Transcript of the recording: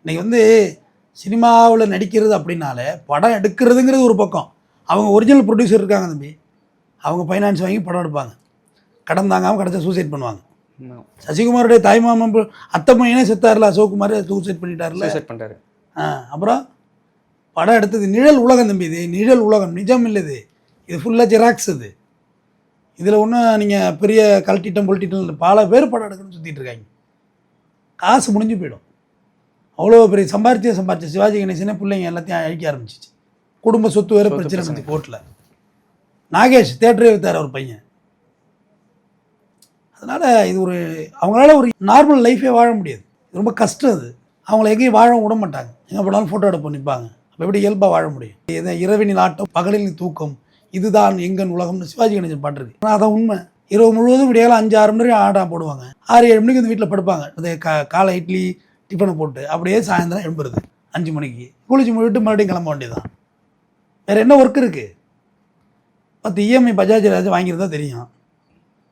இன்றைக்கி வந்து சினிமாவில் நடிக்கிறது அப்படின்னாலே படம் எடுக்கிறதுங்கிறது ஒரு பக்கம். அவங்க ஒரிஜினல் ப்ரொடியூசர் இருக்காங்க தம்பி, அவங்க ஃபைனான்ஸ் வாங்கி படம் எடுப்பாங்க, கடன் தாங்காமல் கடைசியாக சூசைட் பண்ணுவாங்க. சசிகுமாருடைய தாய்மாமன் அத்தை பையனே செத்தார்ல, அசோக்குமார் சூசைட் பண்ணிட்டார்ல. அப்புறம் படம் எடுத்தது நிழல் உலகம் தம்பி, இது நிழல் உலகம், நிஜம் இல்லை இது. இது ஃபுல்லாக ஜெராக்ஸ். இது இதில் ஒன்றும் நீங்கள் பெரிய கழட்டிட்டம் பொழட்டிட்டம் பல பேர் படம் எடுக்கணும்னு சுற்றிட்டு இருக்காங்க. காசு முடிஞ்சு போயிடும். அவ்வளோ பெரிய சம்பாரிச்சு சிவாஜி கணேசனே பிள்ளைங்க எல்லாத்தையும் அழிக்க ஆரம்பிச்சிச்சு. குடும்ப சொத்து வேறு பிரச்சனை இருந்துச்சு கோர்ட்டில். நாகேஷ் தேட்டரே வித்தார் அவர் பையன். அதனால் இது ஒரு அவங்களால ஒரு நார்மல் லைஃபே வாழ முடியாது. ரொம்ப கஷ்டம் அது. அவங்கள எங்கேயும் வாழ விட மாட்டாங்க. எங்கே போனாலும் ஃபோட்டோ எடுப்போம் நிற்பாங்க. அப்போ எப்படி இயல்பாக வாழ முடியும்? இதை இரவினில் ஆட்டம் பகலில் தூக்கம் இதுதான் எங்கள் உலகம்னு சிவாஜி கணேசன் பாட்டு இருக்கு. ஆனால் அதான் உண்மை. இரவு முழுவதும் விடியால 5-6 மணி நேரம் ஆட்டா போடுவாங்க. 6-7 மணிக்கு வந்து வீட்டில் படுப்பாங்க. அது காலை இட்லி டிஃபனை போட்டு அப்படியே சாயந்தரம் எழும்புறது 5 மணிக்கு குளிச்சு முடிவிட்டு மறுபடியும் கிளம்ப வேண்டியதான். வேறு என்ன ஒர்க் இருக்குது? 10 இஎம்ஐ பஜாஜ் ஏதாச்சும் வாங்கியிருந்தா தெரியும்.